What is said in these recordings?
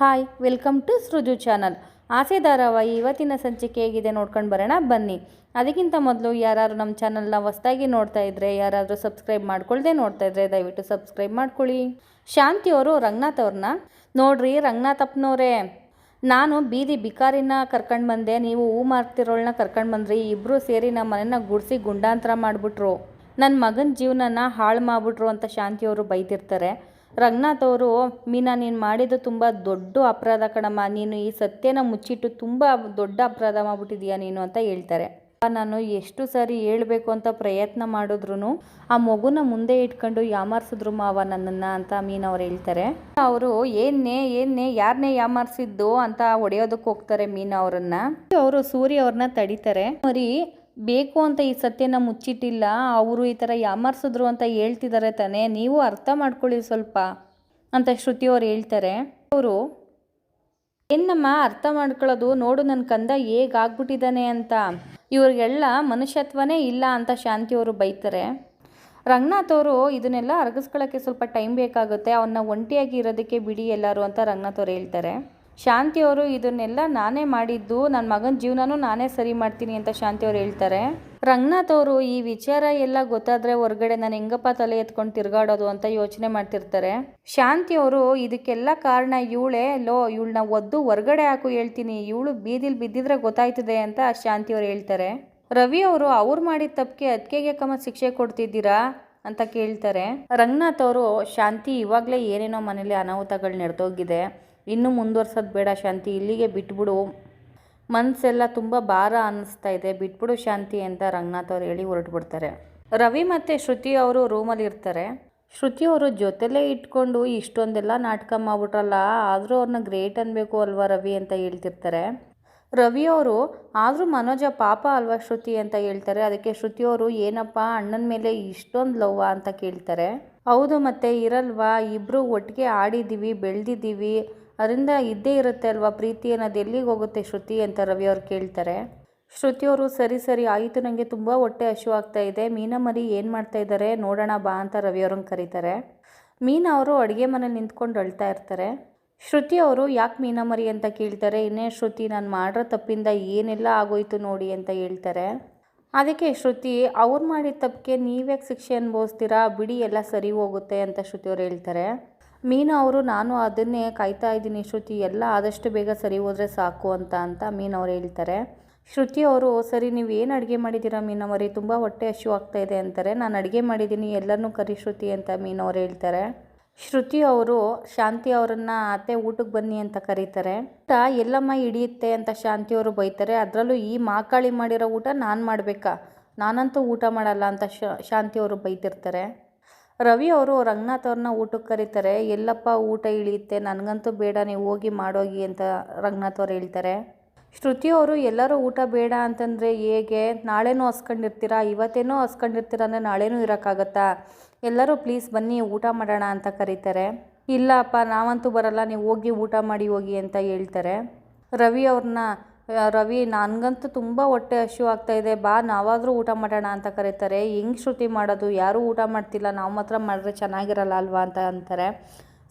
Hi welcome to Sruju channel. ಆಸೆ ಧಾರಾವಾಹಿ ಇವತ್ತಿನ ಸಂಚಿಕೆ ಹೇಗಿದೆ ನೋಡ್ಕೊಂಡು ಬರೋಣ ಬನ್ನಿ. ಅದಕ್ಕಿಂತ ಮೊದಲು ಯಾರಾದರೂ ನಮ್ಮ ಚಾನಲ್ನ ಹೊಸದಾಗಿ ನೋಡ್ತಾ ಇದ್ದರೆ, ಯಾರಾದರೂ ಸಬ್ಸ್ಕ್ರೈಬ್ ಮಾಡ್ಕೊಳ್ದೆ ನೋಡ್ತಾ ಇದ್ದರೆ ದಯವಿಟ್ಟು ಸಬ್ಸ್ಕ್ರೈಬ್ ಮಾಡ್ಕೊಳ್ಳಿ. ಶಾಂತಿಯವರು ರಂಗನಾಥ್ ಅವ್ರನ್ನ ನೋಡ್ರಿ, ರಂಗನಾಥ್ ಅಪ್ಪನವರೇ, ನಾನು ಬೀದಿ ಬಿಕಾರಿನ ಕರ್ಕೊಂಡು ಬಂದೆ, ನೀವು ಹೂ ಮಾರ್ತಿರೋಳನ್ನ ಕರ್ಕೊಂಡು ಬಂದ್ರಿ. ಇಬ್ಬರು ಸೇರಿ ನಮ್ಮ ಮನೆನ ಗುಡಿಸಿ ಗುಂಡಾಂತರ ಮಾಡಿಬಿಟ್ರು, ನನ್ನ ಮಗನ ಜೀವನನ ಹಾಳು ಮಾಡಿಬಿಟ್ರು ಅಂತ ಶಾಂತಿಯವರು ಬೈತಿರ್ತಾರೆ. ರಂಗನಾಥ್ ಅವರು, ಮೀನಾ ನೀನು ಮಾಡಿದ್ದು ತುಂಬ ದೊಡ್ಡ ಅಪರಾಧ ಕಣಮ್ಮ, ನೀನು ಈ ಸತ್ಯನ ಮುಚ್ಚಿಟ್ಟು ತುಂಬ ದೊಡ್ಡ ಅಪರಾಧ ಮಾಡಿಬಿಟ್ಟಿದೀಯ ನೀನು ಅಂತ ಹೇಳ್ತಾರೆ. ನಾನು ಎಷ್ಟು ಸಾರಿ ಹೇಳಬೇಕು ಅಂತ ಪ್ರಯತ್ನ ಮಾಡಿದ್ರು ಆ ಮಗುನ ಮುಂದೆ ಇಟ್ಕೊಂಡು ಯಾಮಾರಿಸಿದ್ರು ಮಾವ ನನ್ನನ್ನು ಅಂತ ಮೀನಾ ಅವ್ರು ಹೇಳ್ತಾರೆ. ಅವರು ಏನೇ ಯಾರನ್ನೇ ಯಾಮಾರಿಸಿದ್ದು ಅಂತ ಹೊಡೆಯೋದಕ್ಕೆ ಹೋಗ್ತಾರೆ ಮೀನಾ ಅವರನ್ನ. ಅವರು ಸೂರ್ಯ ಅವ್ರನ್ನ ತಡಿತಾರೆ. ಮರಿ ಬೇಕು ಅಂತ ಈ ಸತ್ಯನ ಮುಚ್ಚಿಟ್ಟಿಲ್ಲ, ಅವರು ಈ ಥರ ಯಾಮಾರಿಸಿದ್ರು ಅಂತ ಹೇಳ್ತಿದ್ದಾರೆ ತಾನೇ, ನೀವು ಅರ್ಥ ಮಾಡ್ಕೊಳ್ಳಿ ಸ್ವಲ್ಪ ಅಂತ ಶ್ರುತಿ ಅವ್ರು ಹೇಳ್ತಾರೆ. ಅವರು ಏನಮ್ಮ ಅರ್ಥ ಮಾಡ್ಕೊಳ್ಳೋದು, ನೋಡು ನನ್ನ ಕಂದ ಹೇಗಾಗ್ಬಿಟ್ಟಿದ್ದಾನೆ ಅಂತ, ಇವ್ರಿಗೆಲ್ಲ ಮನುಷ್ಯತ್ವನೇ ಇಲ್ಲ ಅಂತ ಶಾಂತಿಯವರು ಬೈತಾರೆ. ರಂಗನಾಥ್ ಅವರು ಇದನ್ನೆಲ್ಲ ಅರಗಿಸ್ಕೊಳ್ಳೋಕ್ಕೆ ಸ್ವಲ್ಪ ಟೈಮ್ ಬೇಕಾಗುತ್ತೆ, ಅವನ್ನ ಒಂಟಿಯಾಗಿ ಇರೋದಕ್ಕೆ ಬಿಡಿ ಎಲ್ಲರೂ ಅಂತ ರಂಗನಾಥ್ ಅವ್ರು ಹೇಳ್ತಾರೆ. ಶಾಂತಿಯವರು ಇದನ್ನೆಲ್ಲ ನಾನೇ ಮಾಡಿದ್ದು, ನನ್ನ ಮಗನ ಜೀವನನೂ ನಾನೇ ಸರಿ ಮಾಡ್ತೀನಿ ಅಂತ ಶಾಂತಿಯವರು ಹೇಳ್ತಾರೆ. ರಂಗನಾಥ್ ಅವರು ಈ ವಿಚಾರ ಎಲ್ಲ ಗೊತ್ತಾದರೆ ಹೊರಗಡೆ ನಾನು ಹೆಂಗಪ್ಪ ತಲೆ ಎತ್ಕೊಂಡು ತಿರ್ಗಾಡೋದು ಅಂತ ಯೋಚನೆ ಮಾಡ್ತಿರ್ತಾರೆ. ಶಾಂತಿಯವರು ಇದಕ್ಕೆಲ್ಲ ಕಾರಣ ಇವಳನ್ನ ಒದ್ದು ಹೊರಗಡೆ ಹಾಕು ಹೇಳ್ತೀನಿ, ಇವಳು ಬೀದಿಲಿ ಬಿದ್ದಿದ್ರೆ ಗೊತ್ತಾಯ್ತದೆ ಅಂತ ಶಾಂತಿಯವರು ಹೇಳ್ತಾರೆ. ರವಿ ಅವರು ಅವ್ರು ಮಾಡಿದ ತಪ್ಪಿಗೆ ಅದಕ್ಕೆ ಕಮ್ಮ ಶಿಕ್ಷೆ ಕೊಡ್ತಿದ್ದೀರಾ ಅಂತ ಕೇಳ್ತಾರೆ. ರಂಗನಾಥ್ ಅವರು, ಶಾಂತಿ ಇವಾಗಲೇ ಏನೇನೋ ಮನೇಲಿ ಅನಾಹುತಗಳು ನಡೆದೋಗಿದೆ, ಇನ್ನೂ ಮುಂದುವರ್ಸೋದು ಬೇಡ ಶಾಂತಿ, ಇಲ್ಲಿಗೆ ಬಿಟ್ಬಿಡು, ಮನಸ್ಸೆಲ್ಲ ತುಂಬ ಭಾರ ಅನ್ನಿಸ್ತಾ ಇದೆ, ಬಿಟ್ಬಿಡು ಶಾಂತಿ ಅಂತ ರಂಗನಾಥ್ ಅವ್ರು ಹೇಳಿ ಹೊರಟ್ಬಿಡ್ತಾರೆ. ರವಿ ಮತ್ತು ಶ್ರುತಿ ಅವರು ರೂಮಲ್ಲಿ ಇರ್ತಾರೆ. ಶ್ರುತಿ ಅವರು ಜೊತೆಲೇ ಇಟ್ಕೊಂಡು ಇಷ್ಟೊಂದೆಲ್ಲ ನಾಟಕ ಮಾಡ್ಬಿಟ್ರಲ್ಲ, ಆದರೂ ಅವ್ರನ್ನ ಗ್ರೇಟ್ ಅನ್ಬೇಕು ಅಲ್ವಾ ರವಿ ಅಂತ ಹೇಳ್ತಿರ್ತಾರೆ. ರವಿ ಅವರು, ಆದರೂ ಮನೋಜ ಪಾಪ ಅಲ್ವಾ ಶ್ರುತಿ ಅಂತ ಹೇಳ್ತಾರೆ. ಅದಕ್ಕೆ ಶ್ರುತಿ ಅವರು, ಏನಪ್ಪ ಅಣ್ಣನ ಮೇಲೆ ಇಷ್ಟೊಂದು ಲವ್ವ ಅಂತ ಕೇಳ್ತಾರೆ. ಹೌದು ಮತ್ತೆ ಇರಲ್ವಾ, ಇಬ್ಬರು ಒಟ್ಟಿಗೆ ಆಡಿದ್ದೀವಿ ಬೆಳೆದಿದ್ದೀವಿ, ಅದರಿಂದ ಇದ್ದೇ ಇರುತ್ತೆ ಅಲ್ವಾ ಪ್ರೀತಿ ಅನ್ನೋದು, ಎಲ್ಲಿಗೆ ಹೋಗುತ್ತೆ ಶ್ರುತಿ ಅಂತ ರವಿ ಅವ್ರು ಕೇಳ್ತಾರೆ. ಶ್ರುತಿಯವರು, ಸರಿ ಆಯಿತು, ನನಗೆ ತುಂಬ ಹೊಟ್ಟೆ ಹಶು ಆಗ್ತಾ ಇದೆ, ಮೀನಾ ಮರಿ ಏನು ಮಾಡ್ತಾ ಇದ್ದಾರೆ ನೋಡೋಣ ಬಾ ಅಂತ ರವಿ ಅವ್ರನ್ನ ಕರೀತಾರೆ. ಮೀನಾ ಅವರು ಅಡುಗೆ ಮನೇಲಿ ನಿಂತ್ಕೊಂಡು ಅಳ್ತಾ ಇರ್ತಾರೆ. ಶ್ರುತಿ ಅವರು, ಯಾಕೆ ಮೀನಾ ಮರಿ ಅಂತ ಕೇಳ್ತಾರೆ. ಇನ್ನೇ ಶ್ರುತಿ, ನಾನು ಮಾಡಿರೋ ತಪ್ಪಿಂದ ಏನೆಲ್ಲ ಆಗೋಯ್ತು ನೋಡಿ ಅಂತ ಹೇಳ್ತಾರೆ. ಅದಕ್ಕೆ ಶ್ರುತಿ, ಅವ್ರು ಮಾಡಿದ ತಪ್ಪಿಗೆ ನೀವ್ಯಾಕೆ ಶಿಕ್ಷೆ ಅನುಭವಿಸ್ತೀರಾ, ಬಿಡಿ ಎಲ್ಲ ಸರಿ ಹೋಗುತ್ತೆ ಅಂತ ಶ್ರುತಿಯವ್ರು ಹೇಳ್ತಾರೆ. ಮೀನಾ ಅವರು, ನಾನು ಅದನ್ನೇ ಕಾಯ್ತಾ ಇದ್ದೀನಿ ಶ್ರುತಿ, ಎಲ್ಲ ಆದಷ್ಟು ಬೇಗ ಸರಿ ಹೋದರೆ ಸಾಕು ಅಂತ ಮೀನಾ ಅವ್ರು ಹೇಳ್ತಾರೆ. ಶ್ರುತಿ ಅವರು, ಸರಿ ನೀವು ಏನು ಅಡುಗೆ ಮಾಡಿದ್ದೀರಾ ಮೀನಾ ಮರಿ, ತುಂಬ ಹೊಟ್ಟೆ ಹಶು ಆಗ್ತಾ ಇದೆ ಅಂತಾರೆ. ನಾನು ಅಡುಗೆ ಮಾಡಿದ್ದೀನಿ, ಎಲ್ಲರನ್ನೂ ಕರಿ ಶ್ರುತಿ ಅಂತ ಮೀನಾ ಅವ್ರು ಹೇಳ್ತಾರೆ. ಶ್ರುತಿ ಅವರು ಶಾಂತಿ ಅವರನ್ನ ಅತ್ತೆ ಊಟಕ್ಕೆ ಬನ್ನಿ ಅಂತ ಕರೀತಾರೆ. ಊಟ ಎಲ್ಲಮ್ಮ ಹಿಡಿಯುತ್ತೆ ಅಂತ ಶಾಂತಿಯವರು ಬೈತಾರೆ. ಅದರಲ್ಲೂ ಈ ಮಾಕಾಳಿ ಮಾಡಿರೋ ಊಟ ನಾನು ಮಾಡಬೇಕಾ, ನಾನಂತೂ ಊಟ ಮಾಡಲ್ಲ ಅಂತ ಶಾಂತಿಯವರು ಬೈತಿರ್ತಾರೆ. ರವಿ ಅವರು ರಂಗನಾಥ್ ಅವ್ರನ್ನ ಊಟಕ್ಕೆ ಕರೀತಾರೆ. ಎಲ್ಲಪ್ಪ ಊಟ ಇಳಿಯುತ್ತೆ, ನನಗಂತೂ ಬೇಡ, ನೀವು ಹೋಗಿ ಮಾಡೋಗಿ ಅಂತ ರಂಗನಾಥ್ ಅವ್ರು ಹೇಳ್ತಾರೆ. ಶ್ರುತಿಯವರು, ಎಲ್ಲರೂ ಊಟ ಬೇಡ ಅಂತಂದರೆ ಹೇಗೆ, ನಾಳೆನೂ ಹಸ್ಕೊಂಡಿರ್ತೀರಾ, ಇವತ್ತೇನೋ ಹಸ್ಕೊಂಡಿರ್ತೀರ ಅಂದರೆ ನಾಳೆನೂ ಇರೋಕ್ಕಾಗತ್ತಾ, ಎಲ್ಲರೂ ಪ್ಲೀಸ್ ಬನ್ನಿ ಊಟ ಮಾಡೋಣ ಅಂತ ಕರೀತಾರೆ. ಇಲ್ಲ ಅಪ್ಪ ನಾವಂತೂ ಬರಲ್ಲ, ನೀವು ಹೋಗಿ ಊಟ ಮಾಡಿ ಹೋಗಿ ಅಂತ ಹೇಳ್ತಾರೆ. ರವಿ ನನಗಂತೂ ತುಂಬ ಹೊಟ್ಟೆ ಹಶು ಆಗ್ತಾಯಿದೆ, ಬಾ ನಾವಾದರೂ ಊಟ ಮಾಡೋಣ ಅಂತ ಕರೀತಾರೆ. ಹೆಂಗೆ ಶ್ರುತಿ ಮಾಡೋದು, ಯಾರೂ ಊಟ ಮಾಡ್ತಿಲ್ಲ, ನಾವು ಮಾತ್ರ ಮಾಡಿದ್ರೆ ಚೆನ್ನಾಗಿರಲ್ಲ ಅಲ್ವಾ ಅಂತ ಅಂತಾರೆ.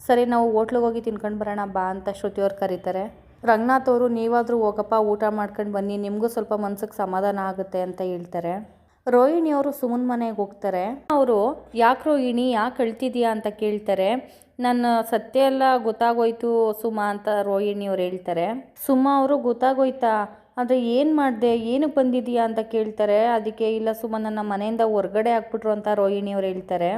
ಸರಿ ನಾವು ಹೋಟ್ಲಿಗೆ ಹೋಗಿ ತಿನ್ಕೊಂಡು ಬರೋಣ ಬಾ ಅಂತ ಶ್ರುತಿಯವ್ರು ಕರೀತಾರೆ. ರಂಗನಾಥ್ ಅವರು, ನೀವಾದರೂ ಹೋಗಪ್ಪ ಊಟ ಮಾಡ್ಕೊಂಡು ಬನ್ನಿ, ನಿಮಗೂ ಸ್ವಲ್ಪ ಮನ್ಸಿಗೆ ಸಮಾಧಾನ ಆಗುತ್ತೆ ಅಂತ ಹೇಳ್ತಾರೆ. ರೋಹಿಣಿ ಅವರು ಸುಮನ್ ಮನೆಗೆ ಹೋಗ್ತಾರೆ. ಅವರು, ಯಾಕೆ ರೋಹಿಣಿ ಯಾಕೆ ಅಳ್ತಿದ್ಯಾ ಅಂತ ಕೇಳ್ತಾರೆ. ನನ್ನ ಸತ್ಯ ಎಲ್ಲ ಗೊತ್ತಾಗೋಯ್ತು ಸುಮಾ ಅಂತ ರೋಹಿಣಿ ಅವ್ರು ಹೇಳ್ತಾರೆ. ಸುಮಾ ಅವರು, ಗೊತ್ತಾಗೋಯ್ತಾ, ಆದರೆ ಏನು ಮಾಡಿದೆ, ಏನಕ್ಕೆ ಬಂದಿದೆಯಾ ಅಂತ ಕೇಳ್ತಾರೆ. ಅದಕ್ಕೆ ಇಲ್ಲ ಸುಮಾ, ನನ್ನ ಮನೆಯಿಂದ ಹೊರಗಡೆ ಹಾಕ್ಬಿಟ್ರು ಅಂತ ರೋಹಿಣಿ ಅವ್ರು ಹೇಳ್ತಾರೆ.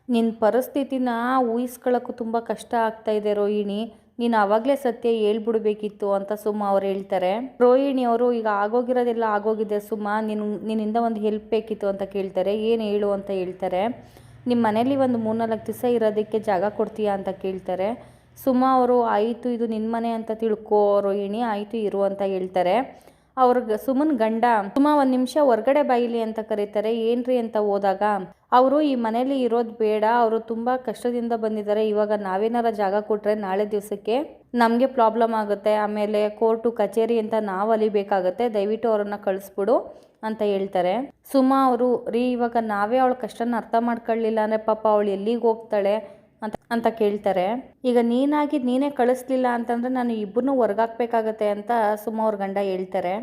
ನಿನ್ನ ಪರಿಸ್ಥಿತಿನ ಊಹಿಸ್ಕೊಳ್ಳೋಕ್ಕೂ ತುಂಬ ಕಷ್ಟ ಆಗ್ತಾಯಿದೆ ರೋಹಿಣಿ, ನೀನು ಆವಾಗಲೇ ಸತ್ಯ ಹೇಳ್ಬಿಡ್ಬೇಕಿತ್ತು ಅಂತ ಸುಮಾ ಅವ್ರು ಹೇಳ್ತಾರೆ. ರೋಹಿಣಿ ಅವರು, ಈಗ ಆಗೋಗಿರೋದೆಲ್ಲ ಆಗೋಗಿದೆ ಸುಮಾ, ನಿನ್ನಿಂದ ಒಂದು ಹೆಲ್ಪ್ ಬೇಕಿತ್ತು ಅಂತ ಕೇಳ್ತಾರೆ. ಏನು ಹೇಳು ಅಂತ ಹೇಳ್ತಾರೆ. ನಿಮ್ಮ ಮನೇಲಿ ಒಂದು 3-4 ದಿವಸ ಇರೋದಕ್ಕೆ ಜಾಗ ಕೊಡ್ತೀಯಾ ಅಂತ ಕೇಳ್ತಾರೆ. ಸುಮಾ ಅವರು, ಆಯಿತು ಇದು ನಿನ್ನ ಮನೆ ಅಂತ ತಿಳ್ಕೊ ರೋಹಿಣಿ, ಆಯಿತು ಇರು ಅಂತ ಹೇಳ್ತಾರೆ. ಸುಮನ್ ಗಂಡ ಸುಮಾ 1 ನಿಮಿಷ ಹೊರಗಡೆ ಬಾಯಿಲಿ ಅಂತ ಕರೀತಾರೆ. ಏನ್ರಿ ಅಂತ ಹೋದಾಗ, ಅವರು ಈ ಮನೇಲಿ ಇರೋದು ಬೇಡ, ಅವರು ತುಂಬ ಕಷ್ಟದಿಂದ ಬಂದಿದ್ದಾರೆ, ಇವಾಗ ನಾವೇನಾರ ಜಾಗ ಕೊಟ್ಟರೆ ನಾಳೆ ದಿವಸಕ್ಕೆ ನಮಗೆ ಪ್ರಾಬ್ಲಮ್ ಆಗುತ್ತೆ, ಆಮೇಲೆ ಕೋರ್ಟು ಕಚೇರಿ ಅಂತ ನಾವು ಅಲಿಬೇಕಾಗತ್ತೆ, ದಯವಿಟ್ಟು ಅವರನ್ನು ಕಳಿಸ್ಬಿಡು ಅಂತ ಹೇಳ್ತಾರೆ. ಸುಮಾ ಅವರು, ಇವಾಗ ನಾವೇ ಅವಳ ಕಷ್ಟನ ಅರ್ಥ ಮಾಡ್ಕೊಳ್ಳಿಲ್ಲ ಅಂದರೆ ಪಾಪ ಅವಳು ಎಲ್ಲಿಗೆ ಹೋಗ್ತಾಳೆ, ಅಂತ ಕೇಳ್ತಾರೆ. ಈಗ ನೀನಾಗಿ ನೀನೇ ಕಳಿಸ್ಲಿಲ್ಲ ಅಂತಂದರೆ ನಾನು ಇಬ್ಬರನ್ನೂ ಹೊರ್ಗಾಕ್ಬೇಕಾಗತ್ತೆ ಅಂತ ಸುಮ ಅವ್ರ ಗಂಡ ಹೇಳ್ತಾರೆ.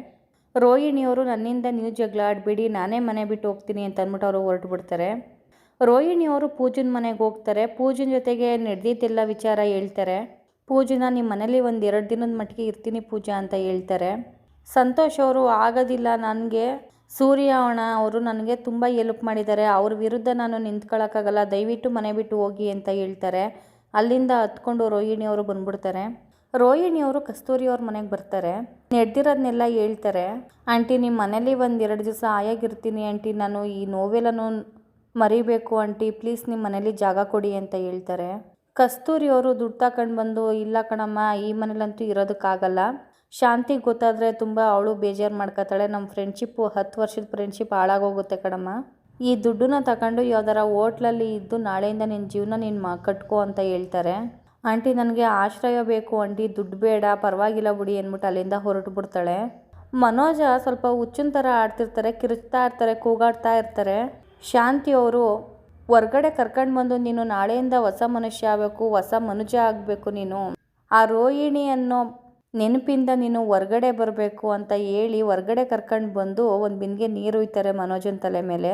ರೋಹಿಣಿಯವರು ನನ್ನಿಂದ ನೀವು ಜಗಳ ಆಡಬೇಡಿ, ನಾನೇ ಮನೆ ಬಿಟ್ಟು ಹೋಗ್ತೀನಿ ಅಂತ ಅಂದ್ಬಿಟ್ಟು ಅವರು ಹೊರಟು ಬಿಡ್ತಾರೆ. ರೋಹಿಣಿಯವರು ಪೂಜನ್ ಮನೆಗೆ ಹೋಗ್ತಾರೆ. ಪೂಜನ್ ಜೊತೆಗೆ ನಡೆದಿದ್ದೆಲ್ಲ ವಿಚಾರ ಹೇಳ್ತಾರೆ. ಪೂಜನ ನಿಮ್ಮ ಮನೇಲಿ 1-2 ದಿನದ ಮಟ್ಟಿಗೆ ಇರ್ತೀನಿ ಪೂಜಾ ಅಂತ ಹೇಳ್ತಾರೆ. ಸಂತೋಷ್ ಅವರು ಆಗೋದಿಲ್ಲ, ನನಗೆ ಸೂರ್ಯ ಅಣ್ಣ ಅವರು ನನಗೆ ತುಂಬ ಹೆಲ್ಪ್ ಮಾಡಿದ್ದಾರೆ, ಅವ್ರ ವಿರುದ್ಧ ನಾನು ನಿಂತ್ಕೊಳ್ಳೋಕ್ಕಾಗಲ್ಲ, ದಯವಿಟ್ಟು ಮನೆ ಬಿಟ್ಟು ಹೋಗಿ ಅಂತ ಹೇಳ್ತಾರೆ. ಅಲ್ಲಿಂದ ಹತ್ಕೊಂಡು ರೋಹಿಣಿಯವರು ಬಂದ್ಬಿಡ್ತಾರೆ. ರೋಹಿಣಿಯವರು ಕಸ್ತೂರಿ ಅವ್ರ ಮನೆಗೆ ಬರ್ತಾರೆ. ನಡೆದಿರೋದನ್ನೆಲ್ಲ ಹೇಳ್ತಾರೆ. ಆಂಟಿ ನಿಮ್ಮ ಮನೇಲಿ 1-2 ದಿವಸ ಆಯಾಗಿರ್ತೀನಿ ಆಂಟಿ, ನಾನು ಈ ನೋವೆಲ್ಲನೂ ಮರಿಬೇಕು ಆಂಟಿ, ಪ್ಲೀಸ್ ನಿಮ್ಮ ಮನೇಲಿ ಜಾಗ ಕೊಡಿ ಅಂತ ಹೇಳ್ತಾರೆ. ಕಸ್ತೂರಿ ಅವರು ದುಡ್ಡು ತಗೊಂಡು ಬಂದು, ಇಲ್ಲ ಕಣಮ್ಮ ಈ ಮನೇಲಂತೂ ಇರೋದಕ್ಕಾಗಲ್ಲ, ಶಾಂತಿಗೆ ಗೊತ್ತಾದರೆ ತುಂಬ ಅವಳು ಬೇಜಾರು ಮಾಡ್ಕೋತಾಳೆ, ನಮ್ಮ ಫ್ರೆಂಡ್ಶಿಪ್ಪು 10 ವರ್ಷದ ಫ್ರೆಂಡ್ಶಿಪ್ ಹಾಳಾಗೋಗುತ್ತೆ ಕಣಮ್ಮ, ಈ ದುಡ್ಡನ್ನ ತಗೊಂಡು ಯಾವ್ದಾರ ಹೋಟ್ಲಲ್ಲಿ ಇದ್ದು ನಾಳೆಯಿಂದ ನಿನ್ನ ಜೀವನ ನೀನು ಕಟ್ಕೋ ಅಂತ ಹೇಳ್ತಾರೆ. ಆಂಟಿ ನನಗೆ ಆಶ್ರಯ ಬೇಕು ಆಂಟಿ, ದುಡ್ಡು ಬೇಡ, ಪರವಾಗಿಲ್ಲ ಬಿಡಿ ಅಂದ್ಬಿಟ್ಟು ಅಲ್ಲಿಂದ ಹೊರಟು ಬಿಡ್ತಾಳೆ. ಮನೋಜ ಸ್ವಲ್ಪ ಹುಚ್ಚಿನ ಥರ ಆಡ್ತಿರ್ತಾರೆ, ಕಿರ್ಚ್ತಾ ಇರ್ತಾರೆ, ಕೂಗಾಡ್ತಾ ಇರ್ತಾರೆ. ಶಾಂತಿ ಅವರು ಹೊರ್ಗಡೆ ಕರ್ಕೊಂಡು ಬಂದು, ನೀನು ನಾಳೆಯಿಂದ ಹೊಸ ಮನುಷ್ಯ ಆಗಬೇಕು, ಹೊಸ ಮನುಜ ಆಗಬೇಕು, ನೀನು ಆ ರೋಹಿಣಿ ಅನ್ನೋ ನೆನಪಿಂದ ನೀನು ಹೊರ್ಗಡೆ ಬರಬೇಕು ಅಂತ ಹೇಳಿ ಹೊರ್ಗಡೆ ಕರ್ಕೊಂಡು ಬಂದು ಒಂದು ಬಿಂದಿಗೆ ನೀರು ಇರ್ತಾರೆ ಮನೋಜನ ತಲೆ ಮೇಲೆ.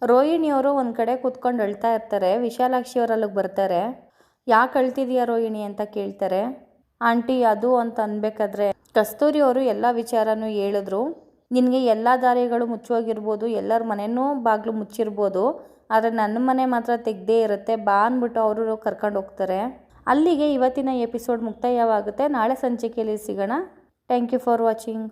ರೋಹಿಣಿಯವರು ಒಂದು ಕಡೆ ಕೂತ್ಕೊಂಡು ಅಳ್ತಾ ಇರ್ತಾರೆ. ವಿಶಾಲಾಕ್ಷಿ ಅವರು ಅಲ್ಲಿಗೆ ಬರ್ತಾರೆ. ಯಾಕೆ ಅಳ್ತಿದೀಯ ರೋಹಿಣಿ ಅಂತ ಕೇಳ್ತಾರೆ. ಆಂಟಿ ಅದು ಅಂತ ಅನ್ಬೇಕಾದ್ರೆ ಕಸ್ತೂರಿ ಅವರು ಎಲ್ಲ ವಿಚಾರನೂ ಹೇಳಿದ್ರು. ನಿನಗೆ ಎಲ್ಲ ದಾರಿಗಳು ಮುಚ್ಚೋಗಿರ್ಬೋದು, ಎಲ್ಲರ ಮನೆಯೂ ಬಾಗಿಲು ಮುಚ್ಚಿರ್ಬೋದು, ಆದರೆ ನನ್ನ ಮನೆ ಮಾತ್ರ ತೆಗ್ದೇ ಇರುತ್ತೆ, ಬಾ ಅಂದ್ಬಿಟ್ಟು ಅವರು ಕರ್ಕೊಂಡು ಹೋಗ್ತಾರೆ. ಅಲ್ಲಿಗೆ ಇವತ್ತಿನ ಎಪಿಸೋಡ್ ಮುಕ್ತಾಯವಾಗುತ್ತೆ. ನಾಳೆ ಸಂಚಿಕೆಯಲ್ಲಿ ಸಿಗೋಣ. Thank you for watching.